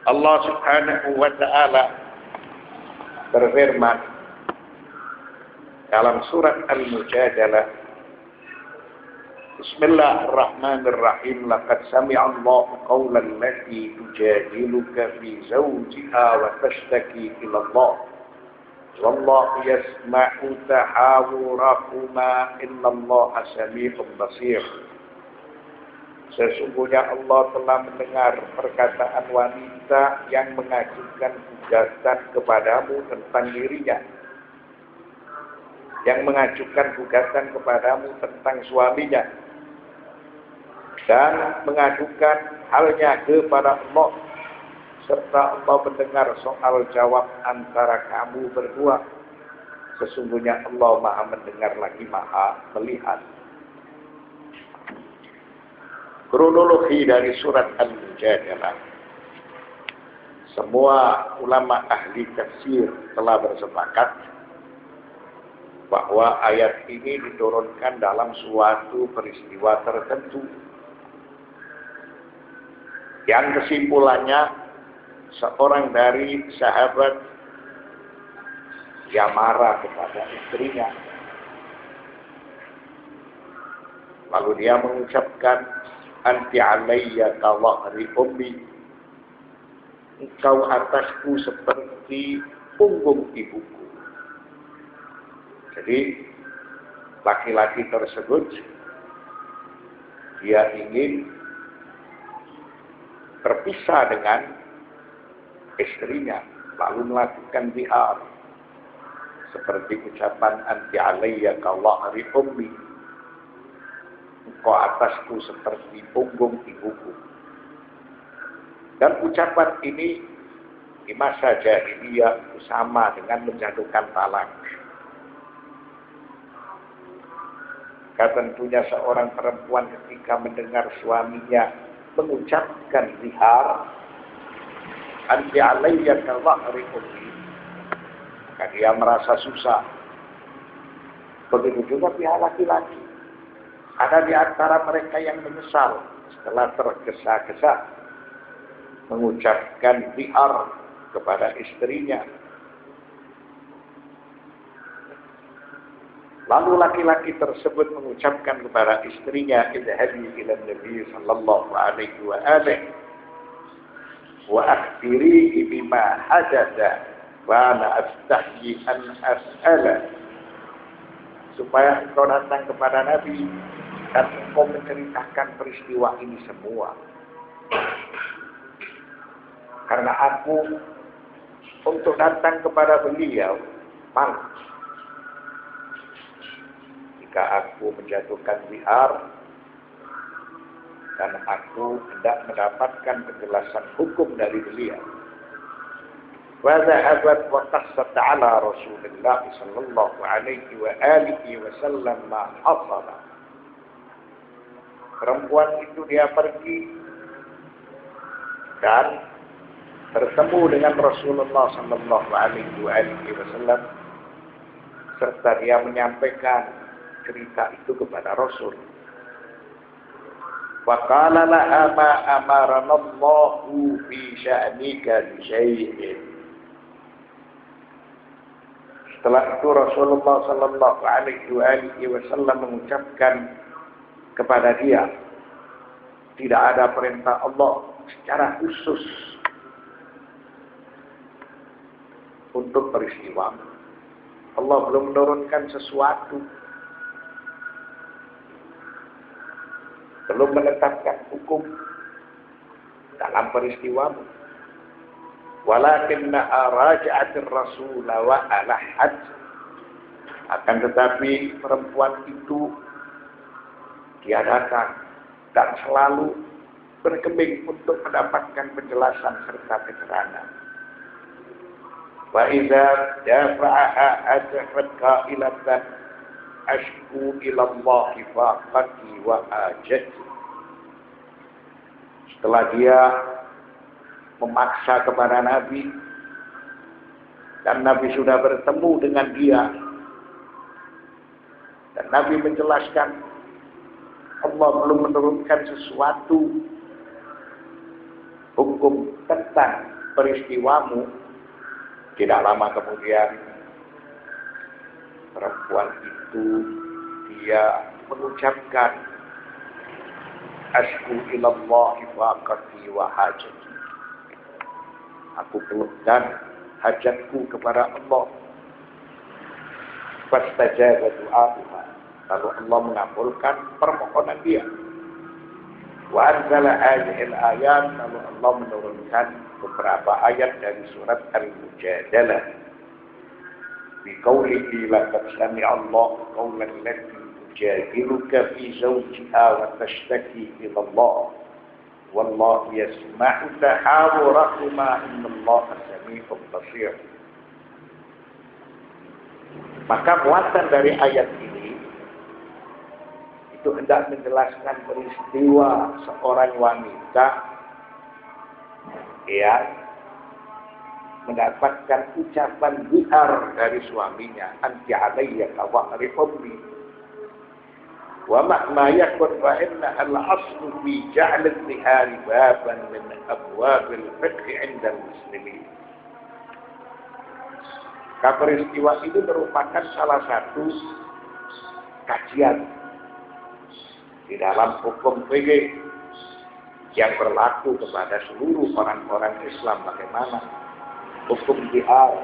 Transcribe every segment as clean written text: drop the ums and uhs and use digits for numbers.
Allah Subhanahu wa taala berfirman dalam surat Al-Mujadalah, Bismillahirrahmanirrahim, laqad sami'a Allahu qawlan lati tujadiluka fi zawjiha wa tashtaki ila Allah wallahu yasma'u tahawurakuma innallaha sami'un basir. Sesungguhnya Allah telah mendengar perkataan wanita yang mengajukan gugatan kepadamu tentang dirinya, yang mengajukan gugatan kepadamu tentang suaminya, dan mengadukan halnya kepada Allah, serta Allah mendengar soal jawab antara kamu berdua. Sesungguhnya Allah Maha mendengar lagi Maha melihat. Kronologi dari surat Al-Mujadalah, semua ulama ahli tafsir telah bersepakat bahwa ayat ini diturunkan dalam suatu peristiwa tertentu yang kesimpulannya seorang dari sahabat yang marah kepada istrinya, lalu dia mengucapkan, anti alayya ka dhahri ummi, engkau atasku seperti punggung ibuku. Jadi laki-laki tersebut dia ingin berpisah dengan istrinya, lalu melakukan zihar seperti ucapan anti alayya ka dhahri ummi, engkau atasku seperti punggung ibuku. Dan ucapan ini di masa jahiliyah sama dengan menjatuhkan talak. Tentunya seorang perempuan ketika mendengar suaminya mengucapkan zihar, anti alayya ka dhahri ummi, maka dia merasa susah. Begitu juga pihak laki-laki. Ada di antara mereka yang menyesal setelah tergesa-gesa mengucapkan zihar kepada istrinya. Lalu laki-laki tersebut mengucapkan kepada istrinya, idhabi ila Nabi sallallahu alaihi wa alihi wa akhbirihi bima hadatha wa ana astahyi an as'ala, supaya engkau datang kepada Nabi dan engkau menceritakan peristiwa ini semua. Karena aku untuk datang kepada beliau malu. Jika aku menjatuhkan zihar dan aku hendak mendapatkan penjelasan hukum dari beliau. Wa dhahabat wa qassat ala Rasulillah sallallahu alaihi wa alihi wasallam ma hasala. Perempuan itu dia pergi dan bertemu dengan Rasulullah sallallahu alaihi wasallam, serta dia menyampaikan cerita itu kepada Rasul. Wa qala laha ma amarana Allahu fi sya'nika bi syai'in. Setelah itu Rasulullah sallallahu alaihi wasallam mengucapkan kepada dia, tidak ada perintah Allah secara khusus untuk peristiwa. Allah belum menurunkan sesuatu, belum menetapkan hukum dalam peristiwa. Walakinna raja'atir rasul wa alahat, akan tetapi perempuan itu dia datang dan selalu berkeming untuk mendapatkan penjelasan serta keterangan. Wa idza dafa'aha ajrat qailatan ashku ila Allah faqati wa ajati. Setelah dia memaksa kepada Nabi dan Nabi sudah bertemu dengan dia dan Nabi menjelaskan Allah belum menurunkan sesuatu hukum tentang peristiwamu, tidak lama kemudian perempuan itu dia mengucapkan asku ilallahi faqati wa hajati. Aku keluhkan hajatku kepada Allah. Fastajaba du'aha. Lalu Allah mengabulkan permohonan dia. Wa anzala hadhil ayat. Lalu Allah menurunkan beberapa ayat dari surat Al-Mujadalah. Biqaulihi laqad sami'a Allahu qawlan allati tujadiluka fi zawjiha wa tashtaki ila Allah. Wallahu yasma'u tahawurakuma innallaha sami'un basir. Maka muatan dari ayat ini itu hendak menjelaskan peristiwa seorang wanita yang mendapatkan ucapan bihar dari suaminya, anti alayya kawahri ummi. Wa ma yakun wa inna al-aslu fi ja'l al-bihar baban min abwab al-fiqh 'inda al-muslimin. Peristiwa ini merupakan salah satu kajian di dalam hukum fikih yang berlaku kepada seluruh orang-orang Islam. Bagaimana hukum zihar?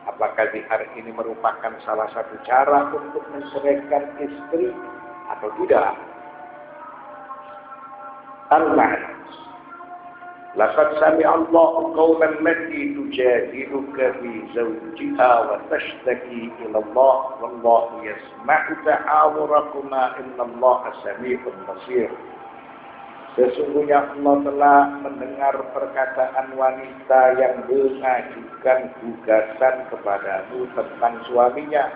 Apakah zihar ini merupakan salah satu cara untuk menceraikan istri atau tidak? Al-ma'na laqad sami'a Allahu qawlan allati tujadiluka fi zawjiha wa tashtaki ila Allah wallahu yasma'u tahawurakuma innallaha sami'un basir. Sesungguhnya Allah telah mendengar perkataan wanita yang mengajukan gugatan kepadamu tentang suaminya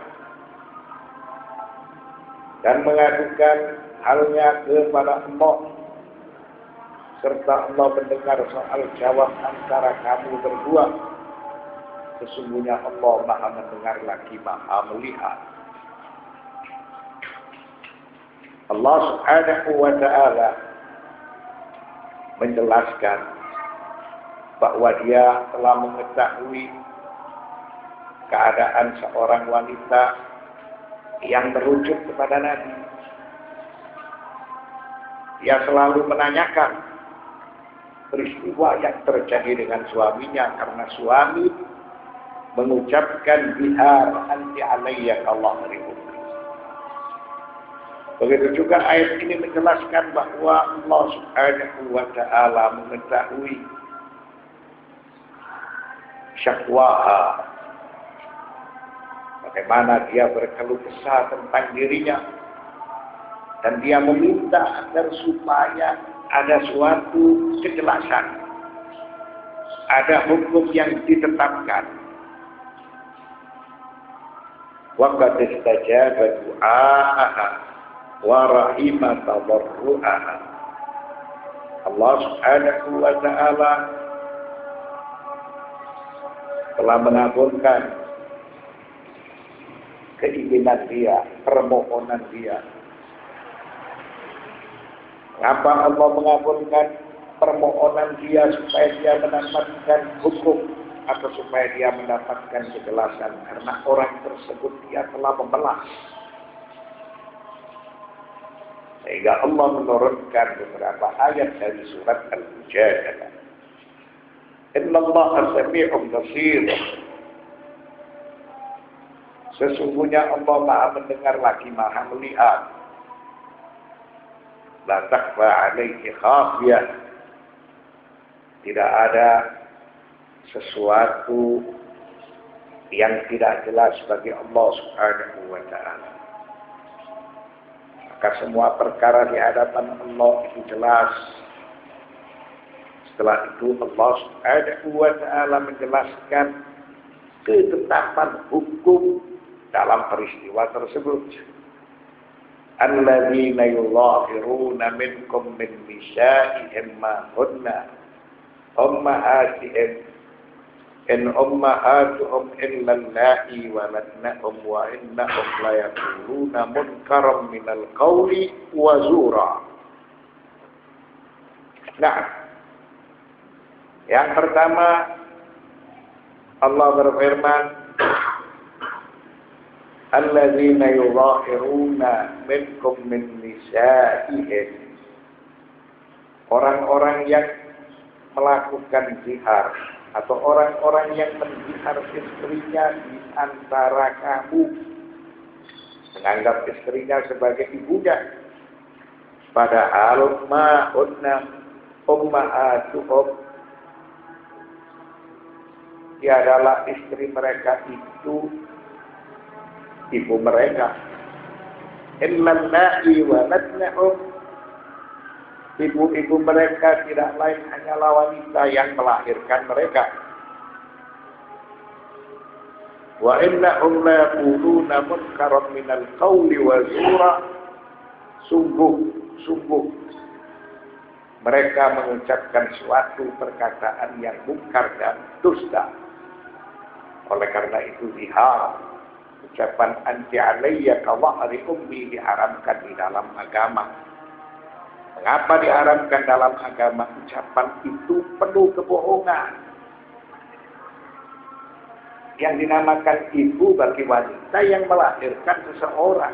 dan mengadukan halnya kepada Allah, serta Allah mendengar soal jawab antara kamu berdua. Sesungguhnya Allah Maha mendengar lagi Maha melihat. Allah Subhanahu wa ta'ala menjelaskan bahwa dia telah mengetahui keadaan seorang wanita yang merujuk kepada Nabi. Dia selalu menanyakan peristiwa yang terjadi dengan suaminya karena suami mengucapkan bihar anti alayya kawahri ummi. Begitu juga ayat ini menjelaskan bahwa Allah Subhanahu wa ta'ala mengetahui syakwaha, bagaimana dia berkeluh kesah tentang dirinya, dan dia meminta agar supaya ada suatu kejelasan, ada hukum yang ditetapkan. Wa qad istajaba du'aaha wa rahima tadarru'aha. Allah Subhanahu wa ta'ala telah mengabulkan keinginan dia, permohonan dia. Mengapa Allah mengabulkan permohonan dia? Supaya dia mendapatkan hukum atau supaya dia mendapatkan kejelasan, karena orang tersebut dia telah membelas. Sehingga Allah menurunkan beberapa ayat dari surat Al-Mujadalah. Innallaha sami'un basir. Sesungguhnya Allah Maha mendengar lagi Maha melihat. La takhfa 'alaihi khafiyah. Tidak ada sesuatu yang tidak jelas bagi Allah Subhanahu wa ta'ala. Maka semua perkara di hadapan Allah itu jelas. Setelah itu Allah Subhanahu wa ta'ala menjelaskan ketetapan hukum dalam peristiwa tersebut. Alladzina yudhahiruna minkum min nisa'ihim ma hunna ummahatihim in ummahatuhum illa allati waladnahum wa innahum la yaquluna munkaram minal qawli wa zura. Nah, Yang pertama, Allah berfirman, alladzina yudhahiruna minkum min nisa'ihim. Orang-orang yang melakukan zihar atau orang-orang yang menzihar istrinya di antara kamu, menganggap istrinya sebagai ibunya, padahal ma'unna ummahatuhum, tiadalah istri mereka itu ibu mereka. Illal na'i waladnahum, ibu-ibu mereka tidak lain hanyalah wanita yang melahirkan mereka. Wa innahum la yaquluna munkaran minal qawli wa zura, sungguh mereka mengucapkan suatu perkataan yang mungkar dan dusta. Oleh karena itu zihar, ucapan anti alayya ka wahri ummi, diharamkan di dalam agama. Mengapa diharamkan dalam agama? Ucapan itu penuh kebohongan. Yang dinamakan ibu bagi wanita yang melahirkan seseorang.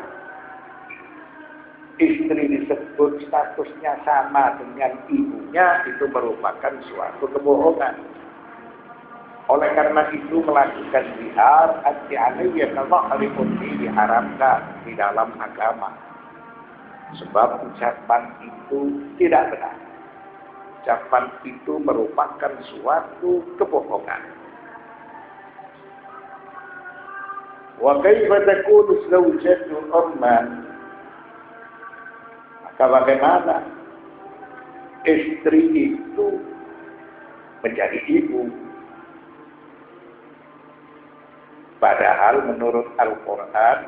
Istri disebut statusnya sama dengan ibunya, itu merupakan suatu kebohongan. Oleh karena itu melakukan zihar anti alayya ka wahri ummi diharamkan di dalam agama. Sebab ucapan itu tidak benar. Ucapan itu merupakan suatu kebohongan. Wa kaifa takunu zawjatu umman? Maka bagaimana istri itu menjadi ibu? Padahal menurut Al-Quran,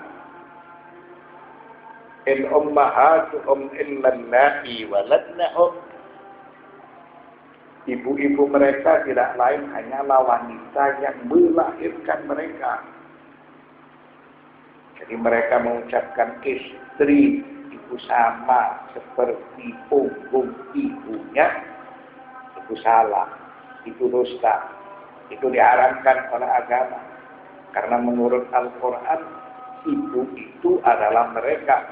in ummahatuhum illa allati waladnahum, ibu-ibu mereka tidak lain hanyalah wanita yang melahirkan mereka. Jadi mereka mengucapkan istri itu sama seperti punggung ibunya, itu salah, itu dusta, itu diharamkan oleh agama. Karena menurut Al-Quran, ibu itu adalah mereka,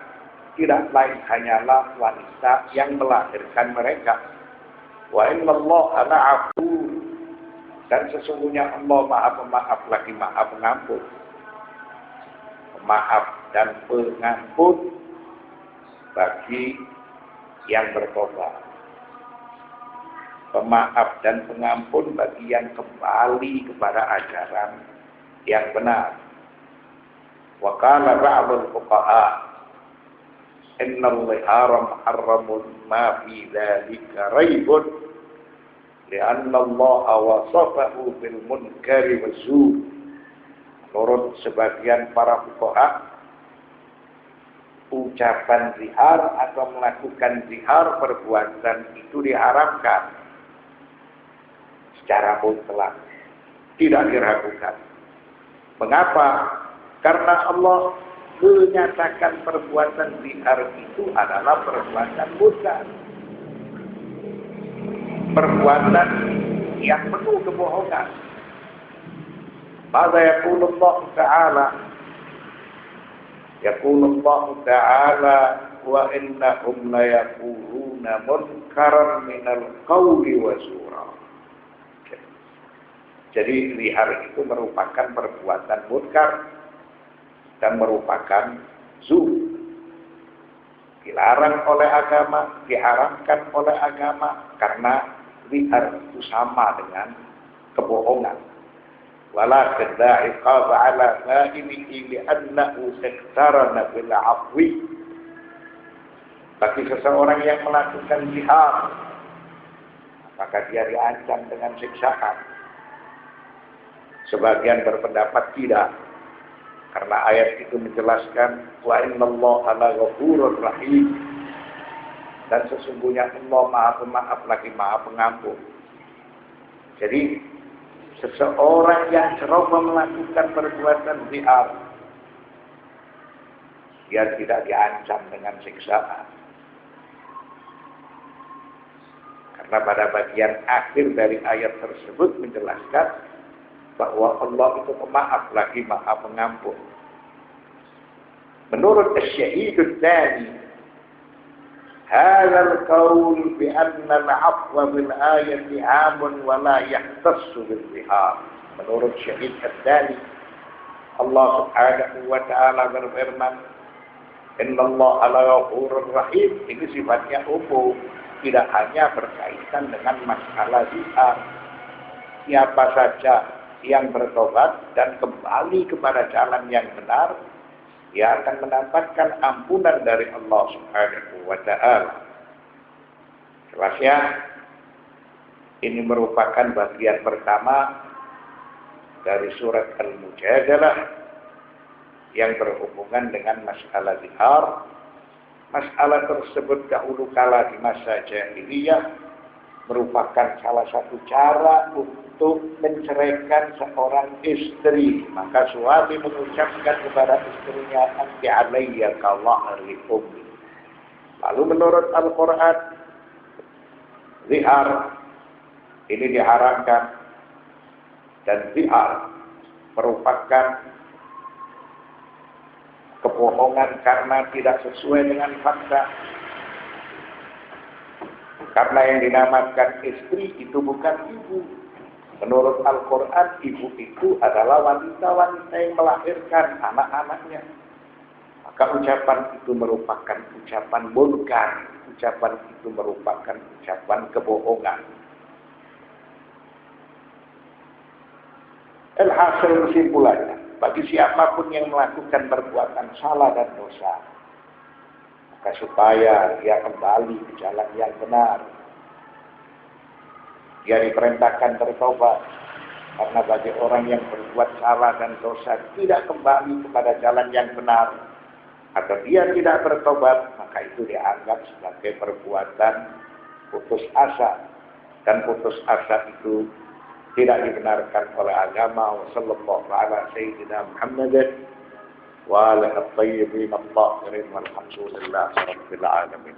tidak lain hanyalah wanita yang melahirkan mereka. Wa innallaha la'afur, dan sesungguhnya Allah Maha Pemaaf lagi Maha Pengampun. Pemaaf dan pengampun bagi yang bertobat. Pemaaf dan pengampun bagi yang kembali kepada ajaran yang benar. Wa qala ba'dul fuqaha, innal lihara muharramun ma fi dzalika raibun, li'anna Allah wasafahu bil munkari waz-zur. Menurut sebagian para fuqaha, ucapan zihar atau melakukan zihar, perbuatan itu diharamkan secara mutlak, tidak diragukan. Mengapa? Karena Allah menyatakan perbuatan zihar itu adalah perbuatan munkar, perbuatan yang penuh kebohongan. Maka yaqulullah ta'ala, yaqulullah ta'ala, wa innahum la yaquluna munkaran minal qawli wa zura. Jadi zihar itu merupakan perbuatan munkar dan merupakan zur. Dilarang oleh agama, diharamkan oleh agama, karena zihar itu sama dengan kebohongan. Wala kadza'iqab 'ala fa'ilihi li'annahu iqtarana bil 'afwi. Bagi seseorang yang melakukan zihar, maka dia diancam dengan siksaan. Sebagian berpendapat tidak, karena ayat itu menjelaskan wa innallaha laghafurur rahim, dan sesungguhnya Allah Maha Pemaaf lagi Maha Pengampun. Jadi seseorang yang ceroboh melakukan perbuatan zihar, dia tidak diancam dengan siksaan. Karena pada bagian akhir dari ayat tersebut menjelaskan bahwa Allah itu pemaaf lagi maha pengampun. Menurut Asy-Syahidud Tsani, hadzal qaul bi anna al-'afwa bil ayati 'amun wa la yahtassu bil zihar. Menurut Syahid Tsani, Allah Subhanahu wa taala berfirman, "Innallaha laghafurur rahim." Ini sifatnya umum, tidak hanya berkaitan dengan masalah zihar. Siapa saja yang bertobat dan kembali kepada jalan yang benar, ia akan mendapatkan ampunan dari Allah Subhanahu wa taala. Jelasnya, ini merupakan bagian pertama dari surat Al-Mujadalah yang berhubungan dengan masalah zihar. Masalah tersebut dahulu kala di masa jahiliyah merupakan salah satu cara untuk menceraikan seorang istri. Maka suami mengucapkan kepada istrinya, "Anti alayya kawahri ummi." Lalu menurut Al-Quran, zihar ini diharamkan. Dan zihar merupakan kebohongan karena tidak sesuai dengan fakta. Karena yang dinamakan istri itu bukan ibu. Menurut Al-Quran, ibu itu adalah wanita-wanita yang melahirkan anak-anaknya. Maka ucapan itu merupakan ucapan munkar. Ucapan itu merupakan ucapan kebohongan. Alhasil kesimpulannya, bagi siapapun yang melakukan perbuatan salah dan dosa, maka supaya dia kembali ke jalan yang benar, dia diperintahkan bertobat. Karena bagi orang yang berbuat salah dan dosa tidak kembali kepada jalan yang benar, atau dia tidak bertobat, maka itu dianggap sebagai perbuatan putus asa. Dan putus asa itu tidak dibenarkan oleh agama. Wassallallahu ala sayyidina Muhammad wa ala at-tayyibin at-tahirin walhamdulillahi rabbil alamin.